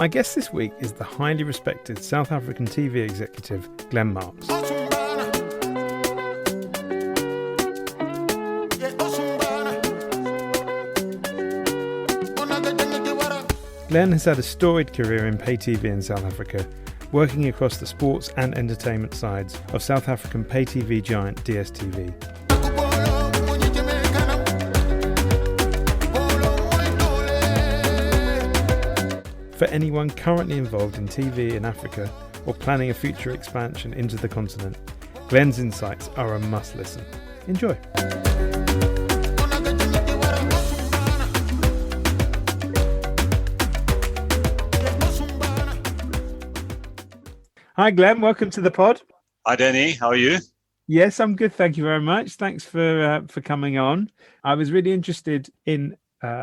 My guest this week is the highly respected South African TV executive, Glen Marques. Glen has had a storied career in pay TV in South Africa, working across the sports and entertainment sides of South African pay TV giant DSTV. For anyone currently involved in TV in Africa or planning a future expansion into the continent, Glen's insights are a must listen. Enjoy. Hi Glen, welcome to the pod. Hi Danny, how are you? Yes, I'm good, thank you very much. Thanks for coming on. I was really interested in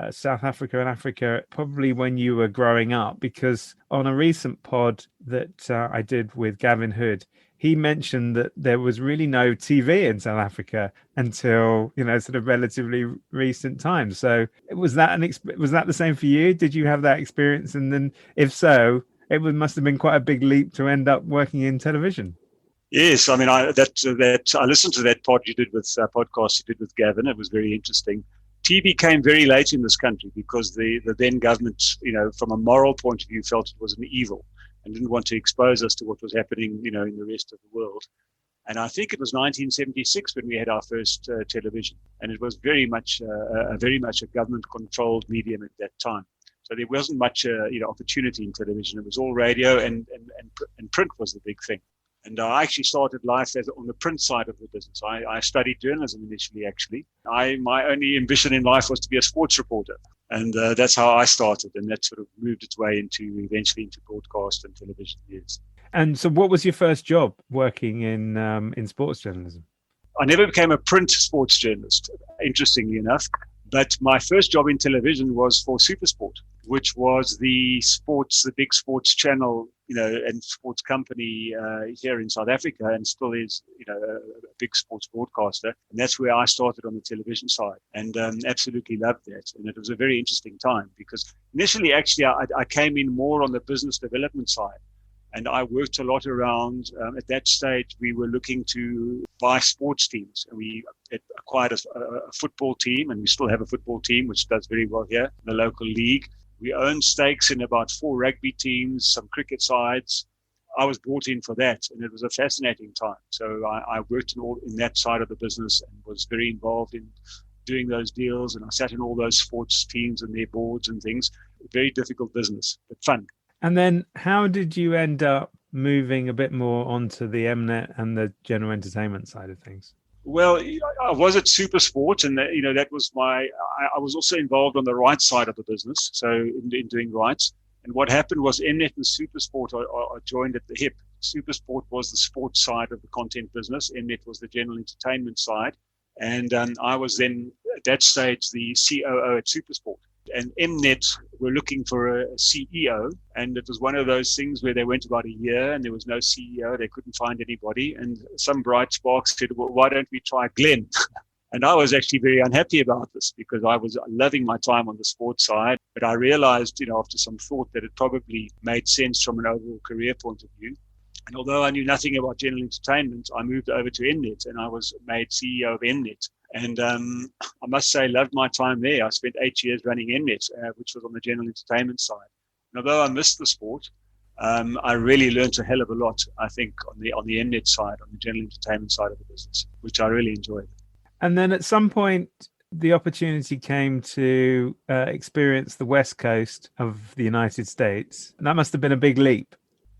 South Africa and Africa probably when you were growing up, because on a recent pod that I did with Gavin Hood, he mentioned that there was really no TV in South Africa until, sort of relatively recent times. So was that the same for you? Did you have that experience? And then if so, must have been quite a big leap to end up working in television. Yes, I mean, I listened to that podcast you did with Gavin. It was very interesting. TV came very late in this country because the then government, from a moral point of view, felt it was an evil and didn't want to expose us to what was happening, in the rest of the world. And I think it was 1976 when we had our first television, and it was very much a government-controlled medium at that time. So there wasn't much, opportunity in television. It was all radio, and print was the big thing. And I actually started life on the print side of the business. I studied journalism initially, actually. My only ambition in life was to be a sports reporter. And that's how I started. And that sort of moved its way eventually into broadcast and television years. And so what was your first job working in sports journalism? I never became a print sports journalist, interestingly enough. But my first job in television was for Supersport, which was the big sports channel, and sports company here in South Africa, and still is, a big sports broadcaster. And that's where I started on the television side, and absolutely loved that. And it was a very interesting time because initially, actually, I came in more on the business development side. And I worked a lot around, at that stage, we were looking to buy sports teams. And we acquired a football team, and we still have a football team, which does very well here in the local league. We owned stakes in about 4 rugby teams, some cricket sides. I was brought in for that, and it was a fascinating time. So I worked in that side of the business and was very involved in doing those deals. And I sat in all those sports teams and their boards and things. Very difficult business, but fun. And then how did you end up moving a bit more onto the Mnet and the general entertainment side of things? Well, I was at Supersport, and that was I was also involved on the rights side of the business, so in doing rights. And what happened was Mnet and Supersport are joined at the hip. Supersport was the sports side of the content business. Mnet was the general entertainment side. And I was then, at that stage, the COO at Supersport. And Mnet were looking for a CEO, and it was one of those things where they went about a year and there was no CEO. They couldn't find anybody, and some bright spark said, well, why don't we try Glen? And I was actually very unhappy about this because I was loving my time on the sports side, but I realized, after some thought, that it probably made sense from an overall career point of view. And although I knew nothing about general entertainment, I moved over to Mnet, and I was made CEO of Mnet. And I must say, I loved my time there. I spent 8 years running Mnet, which was on the general entertainment side. And although I missed the sport, I really learned a hell of a lot, I think, on the Mnet side, on the general entertainment side of the business, which I really enjoyed. And then at some point, the opportunity came to experience the West Coast of the United States. And that must have been a big leap.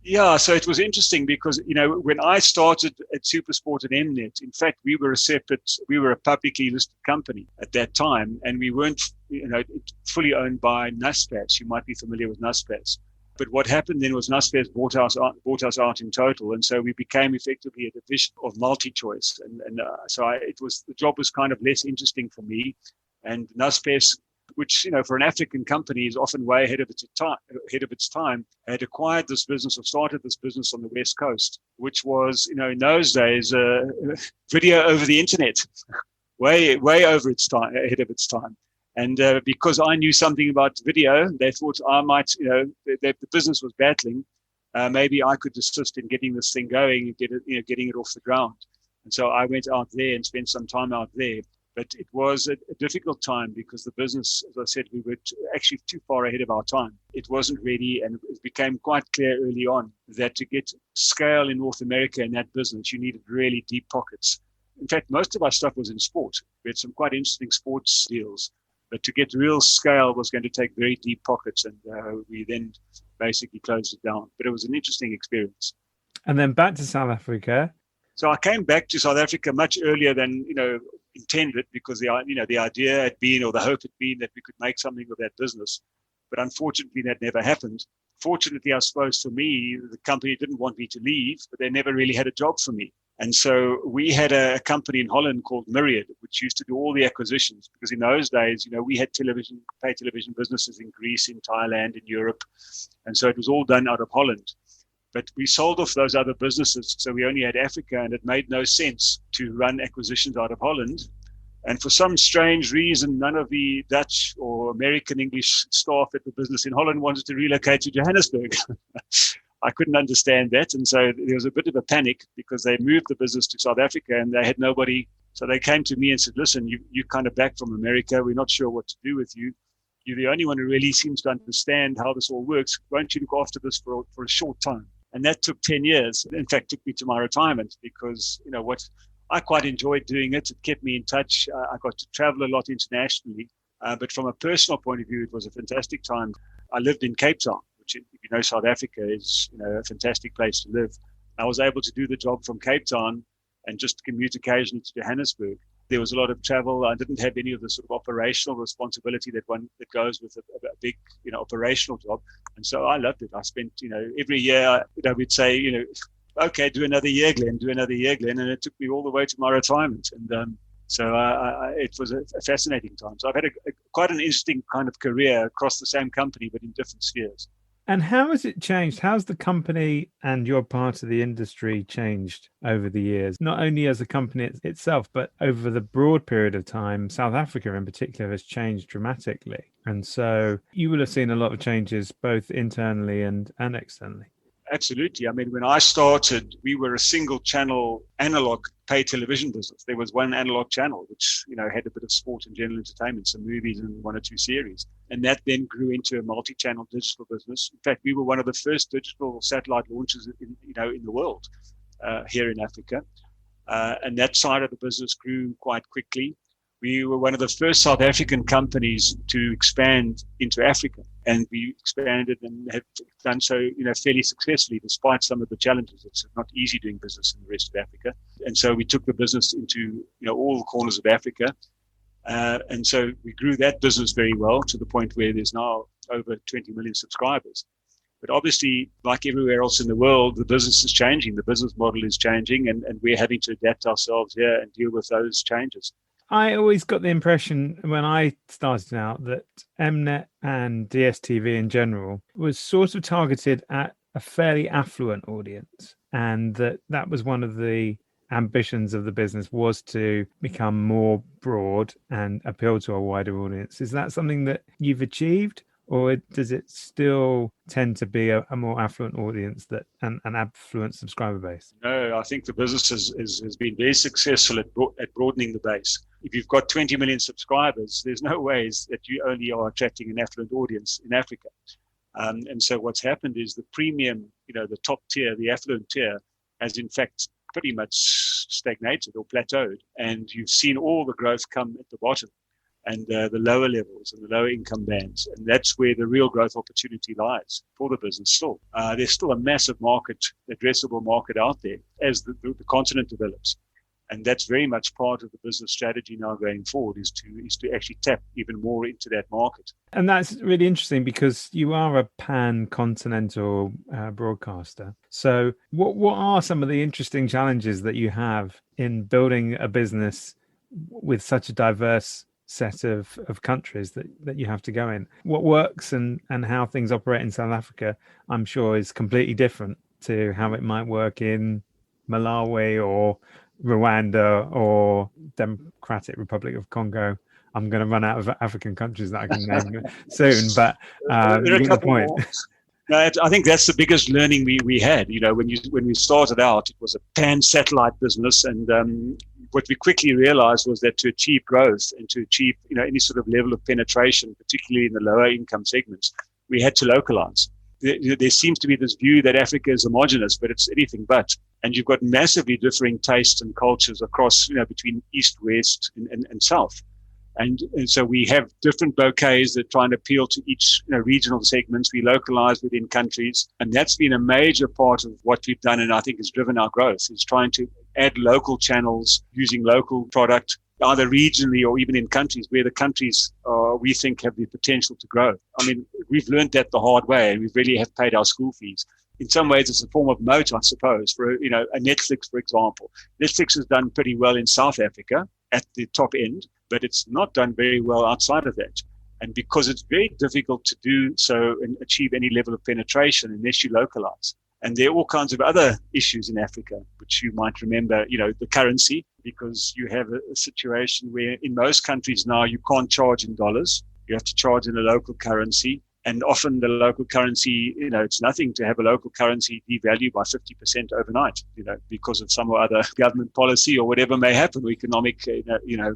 Yeah, so it was interesting because, when I started at Supersport and Mnet, in fact, we were a publicly listed company at that time, and we weren't, fully owned by Naspers. You might be familiar with Naspers. But what happened then was Naspers bought us out in total, and so we became effectively a division of MultiChoice, the job was kind of less interesting for me, and Naspers, which, for an African company is often way ahead of its time, had acquired this business or started this business on the West Coast, which was, in those days, video over the internet, way over its time, ahead of its time. And because I knew something about video, they thought I might, the business was battling. Maybe I could assist in getting this thing going and getting it off the ground. And so I went out there and spent some time out there. But it was a difficult time because the business, as I said, we were actually too far ahead of our time. It wasn't ready, and it became quite clear early on that to get scale in North America in that business, you needed really deep pockets. In fact, most of our stuff was in sport. We had some quite interesting sports deals. But to get real scale was going to take very deep pockets, and we then basically closed it down. But it was an interesting experience. And then back to South Africa. So I came back to South Africa much earlier than intended, because the idea had been, or the hope had been, that we could make something of that business. But unfortunately, that never happened. Fortunately, I suppose for me, the company didn't want me to leave, but they never really had a job for me. And so we had a company in Holland called Myriad, which used to do all the acquisitions, because in those days, we had pay television businesses in Greece, in Thailand, in Europe. And so it was all done out of Holland. But we sold off those other businesses, so we only had Africa, and it made no sense to run acquisitions out of Holland. And for some strange reason, none of the Dutch or American English staff at the business in Holland wanted to relocate to Johannesburg. I couldn't understand that. And so there was a bit of a panic, because they moved the business to South Africa and they had nobody. So they came to me and said, listen, you're kind of back from America. We're not sure what to do with you. You're the only one who really seems to understand how this all works. Won't you look after this for a short time? And that took 10 years. In fact, took me to my retirement, because, I quite enjoyed doing it. It kept me in touch. I got to travel a lot internationally. But from a personal point of view, it was a fantastic time. I lived in Cape Town, which, if you know, South Africa is, a fantastic place to live. I was able to do the job from Cape Town and just commute occasionally to Johannesburg. There was a lot of travel. I didn't have any of the sort of operational responsibility that goes with a big, operational job. And so I loved it. I spent, every year, we'd say, okay, do another year, Glenn, do another year, Glenn. And it took me all the way to my retirement. And so it was a fascinating time. So I've had quite an interesting kind of career across the same company, but in different spheres. And how has it changed? How's the company and your part of the industry changed over the years? Not only as a company itself, but over the broad period of time, South Africa in particular has changed dramatically. And so you will have seen a lot of changes both internally and externally. Absolutely. I mean, when I started, we were a single channel analog pay television business. There was one analog channel, which, had a bit of sport and general entertainment, some movies and one or two series. And that then grew into a multi-channel digital business. In fact, we were one of the first digital satellite launches in the world here in Africa. And that side of the business grew quite quickly. We were one of the first South African companies to expand into Africa, and we expanded and have done so, fairly successfully, despite some of the challenges. It's not easy doing business in the rest of Africa, and so we took the business into, all the corners of Africa, and so we grew that business very well to the point where there's now over 20 million subscribers. But obviously, like everywhere else in the world, the business is changing, the business model is changing, and we're having to adapt ourselves here and deal with those changes. I always got the impression when I started out that Mnet and DSTV in general was sort of targeted at a fairly affluent audience, and that was one of the ambitions of the business, was to become more broad and appeal to a wider audience. Is that something that you've achieved? Or does it still tend to be a more affluent audience an affluent subscriber base? No, I think the business has been very successful at broadening the base. If you've got 20 million subscribers, there's no ways that you only are attracting an affluent audience in Africa. And so what's happened is the premium, the top tier, the affluent tier, has in fact pretty much stagnated or plateaued. And you've seen all the growth come at the bottom, and the lower levels and the lower income bands. And that's where the real growth opportunity lies for the business still. There's still a massive market, addressable market out there as the continent develops. And that's very much part of the business strategy now going forward, is to actually tap even more into that market. And that's really interesting, because you are a pan-continental broadcaster. So what are some of the interesting challenges that you have in building a business with such a diverse set of countries that you have to go in? What works and how things operate in South Africa, I'm sure, is completely different to how it might work in Malawi or Rwanda or Democratic Republic of Congo. I'm going to run out of African countries that I can name soon, but There are you a get the couple point. more. No, I think that's the biggest learning we had. When we started out, it was a pan-satellite business, and what we quickly realized was that to achieve growth and to achieve any sort of level of penetration, particularly in the lower income segments, we had to localize. There seems to be this view that Africa is homogenous, but it's anything but. And you've got massively differing tastes and cultures across, between east, west, and south. And so we have different bouquets that try and appeal to each regional segments. We localize within countries. And that's been a major part of what we've done, and I think has driven our growth, is trying to add local channels using local product, either regionally or even in countries where the countries we think have the potential to grow. I mean, we've learned that the hard way, and we really have paid our school fees. In some ways, it's a form of moat, I suppose, for a Netflix, for example. Netflix has done pretty well in South Africa at the top end, but it's not done very well outside of that. And because it's very difficult to do so and achieve any level of penetration unless you localize. And there are all kinds of other issues in Africa, which you might remember, the currency, because you have a situation where in most countries now you can't charge in dollars. You have to charge in a local currency. And often the local currency, it's nothing to have a local currency devalue by 50% overnight, because of some or other government policy or whatever may happen, or economic,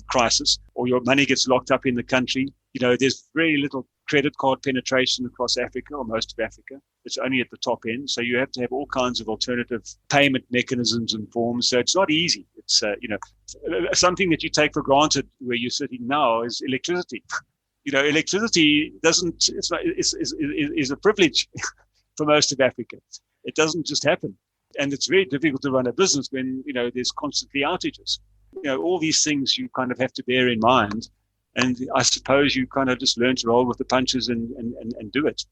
crisis, or your money gets locked up in the country. There's very little credit card penetration across Africa or most of Africa. It's only at the top end. So you have to have all kinds of alternative payment mechanisms and forms. So it's not easy. It's, something that you take for granted where you're sitting now is electricity. Electricity is a privilege for most of Africa. It doesn't just happen. And it's very difficult to run a business when, there's constantly outages. All these things you kind of have to bear in mind. And I suppose you kind of just learn to roll with the punches and do it.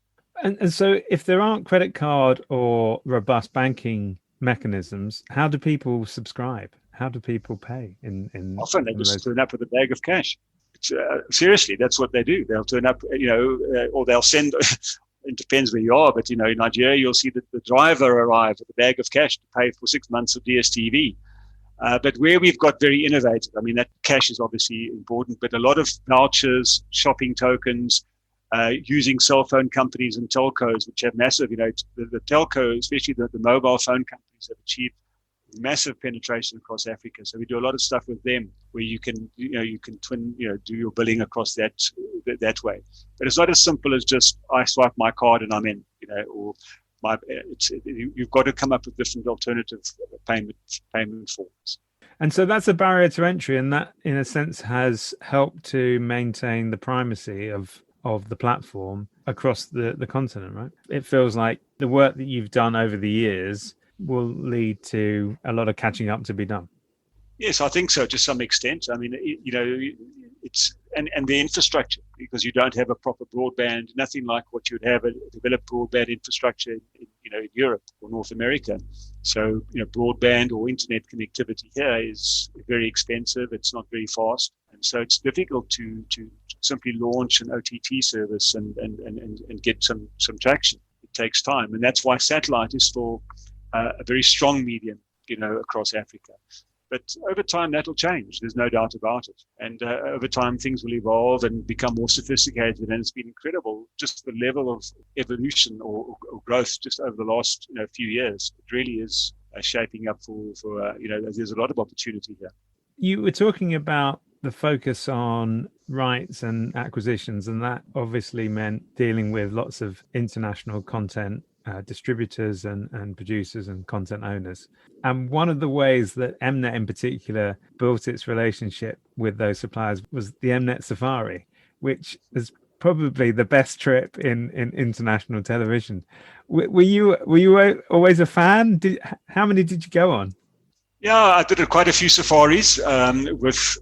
And so if there aren't credit card or robust banking mechanisms, how do people subscribe? How do people pay? Often they just turn up with a bag of cash. Seriously, that's what they do. They'll turn up, or they'll send, it depends where you are, but, in Nigeria, you'll see that the driver arrive with a bag of cash to pay for 6 months of DSTV. But where we've got very innovative, I mean, that cash is obviously important, but a lot of vouchers, shopping tokens, using cell phone companies and telcos, which have massive, the telco, especially the mobile phone companies, have achieved massive penetration across Africa. So we do a lot of stuff with them where you can twin, do your billing across that way. But it's not as simple as just I swipe my card and I'm in, or you've got to come up with different alternative payment forms. And so that's a barrier to entry, and that in a sense has helped to maintain the primacy of the platform across the continent, right? It feels like the work that you've done over the years will lead to a lot of catching up to be done. Yes, I think so to some extent. I mean, it's and the infrastructure, because you don't have a proper broadband, nothing like what you'd have a developed broadband infrastructure in Europe or North America. So, broadband or internet connectivity here is very expensive. It's not very fast. And so it's difficult to simply launch an OTT service and get some traction. It takes time. And that's why satellite is still a very strong medium, across Africa. But over time, that'll change. There's no doubt about it. And over time, things will evolve and become more sophisticated. And it's been incredible, just the level of evolution or growth just over the last few years. It really is shaping up for there's a lot of opportunity here. You were talking about the focus on rights and acquisitions, and that obviously meant dealing with lots of international content distributors and producers and content owners. And one of the ways that Mnet in particular built its relationship with those suppliers was the Mnet Safari, which is probably the best trip in international television. Were you always a fan? How many did you go on? Yeah, I did quite a few safaris with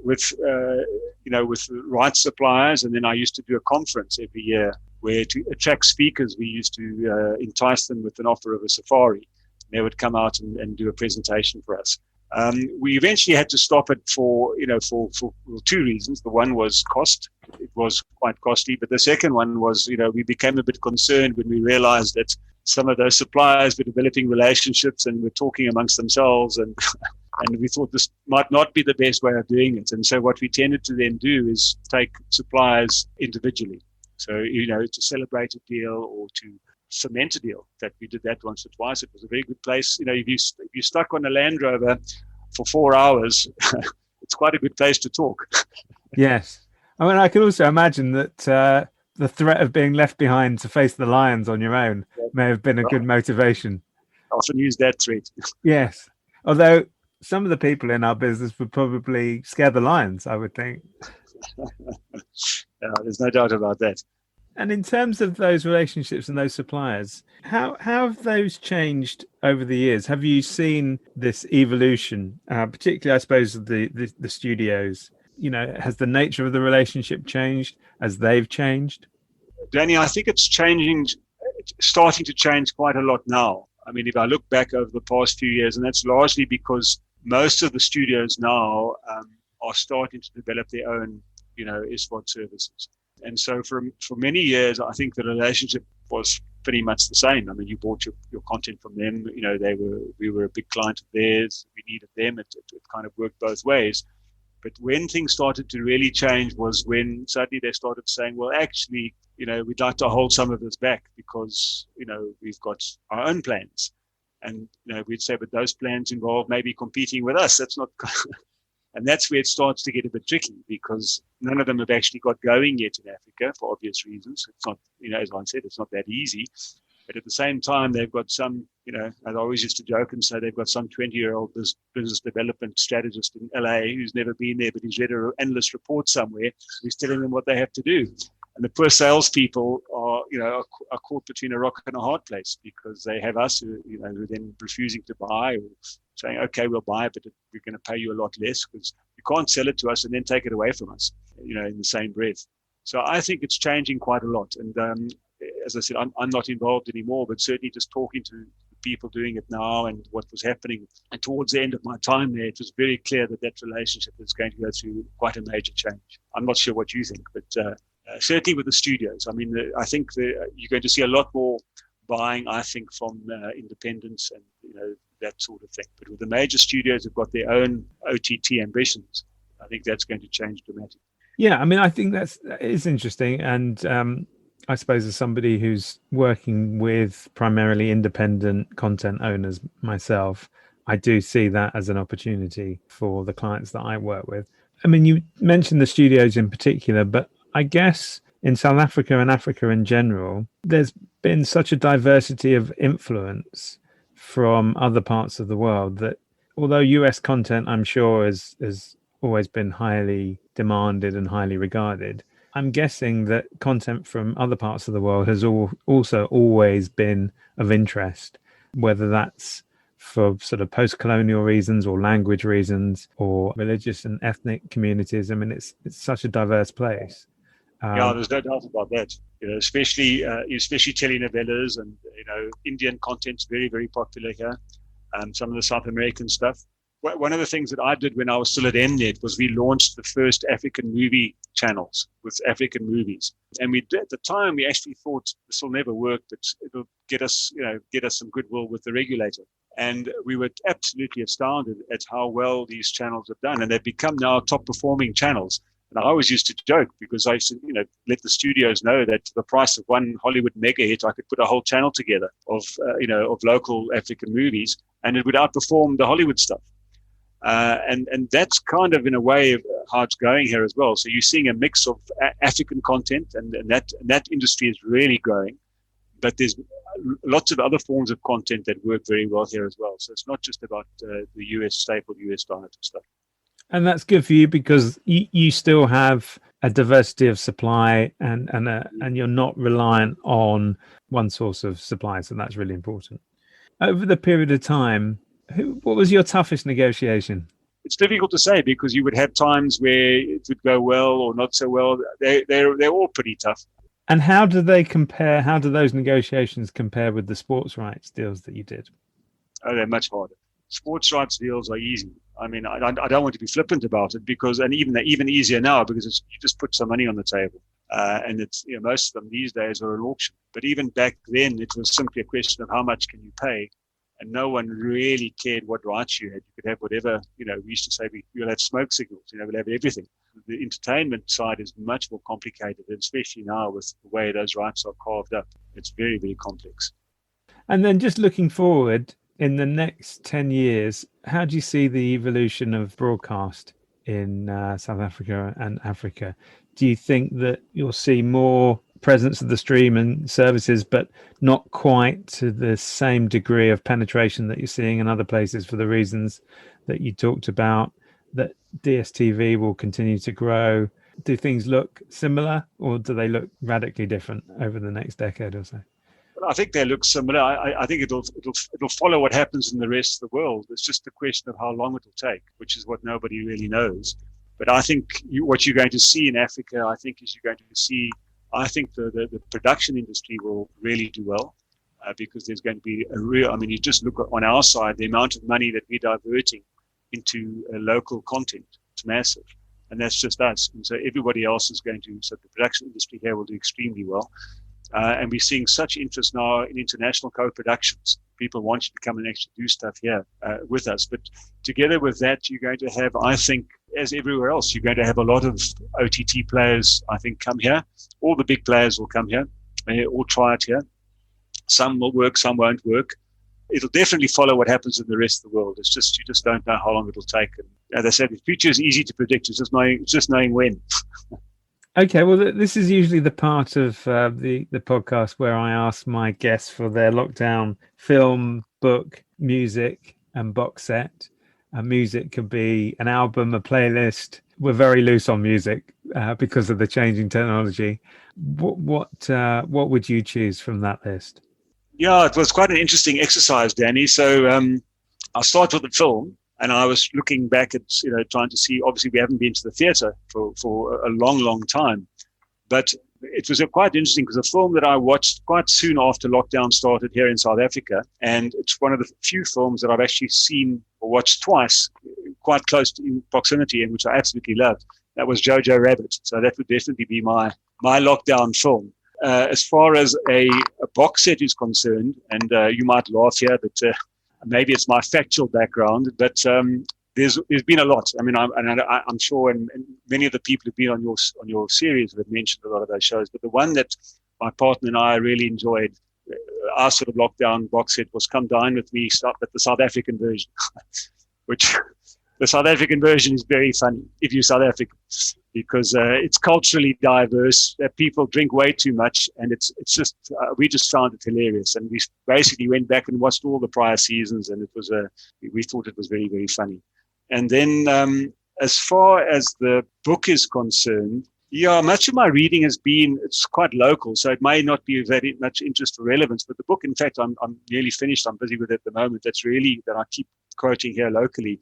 rights suppliers, and then I used to do a conference every year where to attract speakers, we used to entice them with an offer of a safari. They would come out and do a presentation for us. We eventually had to stop it for two reasons. The one was cost. It was quite costly. But the second one was, we became a bit concerned when we realized that some of those suppliers were developing relationships and were talking amongst themselves and And we thought this might not be the best way of doing it. And so what we tended to then do is take suppliers individually. So, to celebrate a deal or to cement a deal. That we did that once or twice. It was a very good place. If you're stuck on a Land Rover for 4 hours, it's quite a good place to talk. Yes. I mean, I can also imagine that the threat of being left behind to face the lions on your own may have been a good motivation. I often use that threat. Yes. Although some of the people in our business would probably scare the lions, I would think. There's no doubt about that. And in terms of those relationships and those suppliers, how have those changed over the years? Have you seen this evolution, particularly, I suppose, the studios? Has the nature of the relationship changed as they've changed? Danny, I think it's starting to change quite a lot now. I mean, if I look back over the past few years, and that's largely because most of the studios now are starting to develop their own, SVOD services. And so for many years, I think the relationship was pretty much the same. I mean, you bought your content from them. We were a big client of theirs. We needed them. It kind of worked both ways. But when things started to really change was when suddenly they started saying, well, actually, we'd like to hold some of this back because, we've got our own plans. And, we'd say, but those plans involve maybe competing with us. That's not... And that's where it starts to get a bit tricky because none of them have actually got going yet in Africa for obvious reasons. It's not, as I said, it's not that easy. But at the same time, they've got some, as I always used to joke and say, they've got some 20-year-old business development strategist in LA who's never been there, but he's read an endless report somewhere. He's telling them what they have to do. And the poor salespeople are caught between a rock and a hard place because they have us who are then refusing to buy or saying, okay, we'll buy, but we're going to pay you a lot less because you can't sell it to us and then take it away from us, in the same breath. So I think it's changing quite a lot. And as I said, I'm not involved anymore, but certainly just talking to people doing it now and what was happening. And towards the end of my time there, it was very clear that relationship is going to go through quite a major change. I'm not sure what you think, but certainly with the studios. I mean, I think you're going to see a lot more buying, I think, from independents and, that sort of thing. But with the major studios who've got their own OTT ambitions, I think that's going to change dramatically. Yeah, I mean, I think that is interesting. And I suppose as somebody who's working with primarily independent content owners myself, I do see that as an opportunity for the clients that I work with. I mean, you mentioned the studios in particular, but I guess in South Africa and Africa in general, there's been such a diversity of influence from other parts of the world that although US content, I'm sure, has always been highly demanded and highly regarded, I'm guessing that content from other parts of the world has also always been of interest, whether that's for sort of post-colonial reasons or language reasons or religious and ethnic communities. I mean, it's such a diverse place. Yeah, there's no doubt about that. Especially telenovelas and Indian content's very, very popular here. Some of the South American stuff. One of the things that I did when I was still at Mnet was we launched the first African movie channels with African movies, and at the time we actually thought this will never work, but it'll get us some goodwill with the regulator. And we were absolutely astounded at how well these channels have done, and they've become now top performing channels. And I always used to joke because I used to, let the studios know that for the price of one Hollywood mega hit, I could put a whole channel together of local African movies, and it would outperform the Hollywood stuff. And that's kind of in a way how it's going here as well. So you're seeing a mix of African content, and that industry is really growing. But there's lots of other forms of content that work very well here as well. So it's not just about the US staple, US diet and stuff. And that's good for you because you still have a diversity of supply and you're not reliant on one source of supply. So that's really important. Over the period of time, what was your toughest negotiation? It's difficult to say because you would have times where it would go well or not so well. They're all pretty tough. And how do they compare? How do those negotiations compare with the sports rights deals that you did? Oh, they're much harder. Sports rights deals are easy. I mean, I don't want to be flippant about it and even easier now because you just put some money on the table. And it's, most of them these days are an auction. But even back then, it was simply a question of how much can you pay and no one really cared what rights you had. You could have whatever, we used to say we'll have smoke signals, we'll have everything. The entertainment side is much more complicated, and especially now with the way those rights are carved up, it's very, very complex. And then just looking forward, in the next 10 years, how do you see the evolution of broadcast in South Africa and Africa? Do you think that you'll see more presence of the stream and services, but not quite to the same degree of penetration that you're seeing in other places for the reasons that you talked about, that DSTV will continue to grow? Do things look similar, or do they look radically different over the next decade or so? I think they look similar. I think it'll follow what happens in the rest of the world. It's just a question of how long it'll take, which is what nobody really knows. But I think what you're going to see in Africa, I think the production industry will really do well, because there's going to be you just look on our side, the amount of money that we're diverting into local content. It's massive. And that's just us. And so everybody else so the production industry here will do extremely well. And we're seeing such interest now in international co-productions. People want you to come and actually do stuff here with us. But together with that, you're going to have, I think, as everywhere else, you're going to have a lot of OTT players, I think, come here. All the big players will come here. They all try it here. Some will work, some won't work. It'll definitely follow what happens in the rest of the world. It's just, you just don't know how long it'll take. And as I said, the future is easy to predict. It's just knowing when. Okay, well, this is usually the part of the podcast where I ask my guests for their lockdown film, book, music, and box set. Music could be an album, a playlist. We're very loose on music because of the changing technology. What would you choose from that list? Yeah, it was quite an interesting exercise, Danny. So I'll start with the film. And I was looking back at, trying to see, obviously we haven't been to the theatre for a long, long time. But it was quite interesting because a film that I watched quite soon after lockdown started here in South Africa. And it's one of the few films that I've actually seen or watched twice, quite close in proximity, and which I absolutely loved. That was Jojo Rabbit. So that would definitely be my lockdown film. As far as a box set is concerned, and you might laugh here, but maybe it's my factual background, but there's been a lot. I mean, I'm sure, and many of the people who've been on your series have mentioned a lot of those shows. But the one that my partner and I really enjoyed, our sort of lockdown box set, was Come Dine With Me, but the South African version, which the South African version is very funny if you're South African, because it's culturally diverse. People drink way too much, and it's just we just found it hilarious, and we basically went back and watched all the prior seasons, and it was we thought it was very, very funny. And then as far as the book is concerned, yeah, much of my reading it's quite local, so it may not be very much interest or relevance. But the book, in fact, I'm nearly finished. I'm busy with it at the moment. That I keep quoting here locally.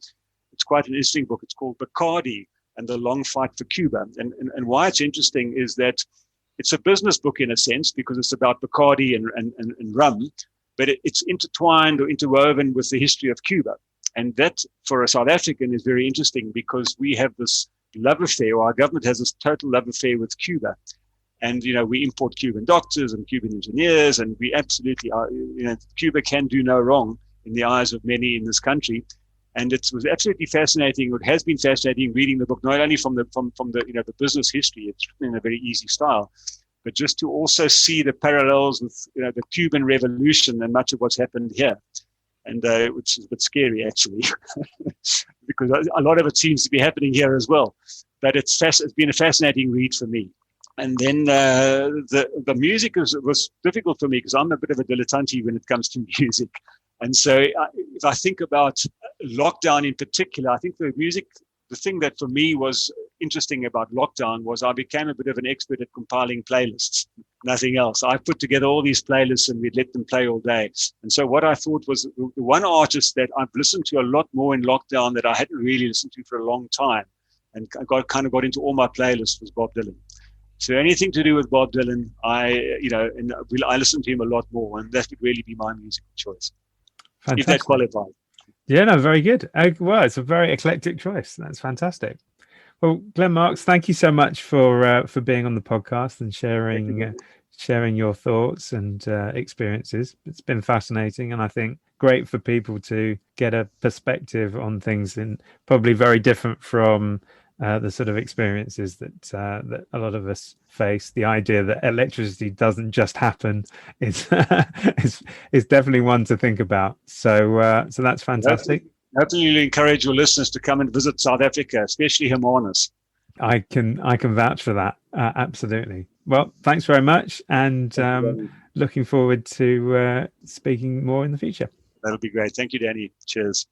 It's quite an interesting book. It's called Bacardi and the Long Fight for Cuba. And why it's interesting is that it's a business book in a sense, because it's about Bacardi and rum, but it's intertwined or interwoven with the history of Cuba. And that, for a South African, is very interesting, because we have this love affair, or our government has this total love affair with Cuba. And, we import Cuban doctors and Cuban engineers, and we absolutely are, Cuba can do no wrong in the eyes of many in this country. And it was absolutely fascinating. It has been fascinating reading the book, not only from the the business history. It's written in a very easy style, but just to also see the parallels with the Cuban Revolution and much of what's happened here, and which is a bit scary actually, because a lot of it seems to be happening here as well. But it's been a fascinating read for me. And then the music was difficult for me, because I'm a bit of a dilettante when it comes to music. And so if I think about lockdown in particular, I think the thing that for me was interesting about lockdown was I became a bit of an expert at compiling playlists, nothing else. I put together all these playlists and we'd let them play all day. And so what I thought was the one artist that I've listened to a lot more in lockdown that I hadn't really listened to for a long time, and I got into all my playlists, was Bob Dylan. So anything to do with Bob Dylan, I listen to him a lot more, and that would really be my musical choice. Fantastic. If that qualifies. Yeah, no, very good. Well, it's a very eclectic choice. That's fantastic. Well, Glen Marques, thank you so much for being on the podcast and sharing your thoughts and experiences. It's been fascinating, and I think great for people to get a perspective on things, and probably very different from the sort of experiences that a lot of us face. The idea that electricity doesn't just happen is is definitely one to think about. So that's fantastic. Absolutely encourage your listeners to come and visit South Africa, especially Hermanus. I can vouch for that. Absolutely. Well, thanks very much, and looking forward to speaking more in the future. That'll be great. Thank you, Danny. Cheers.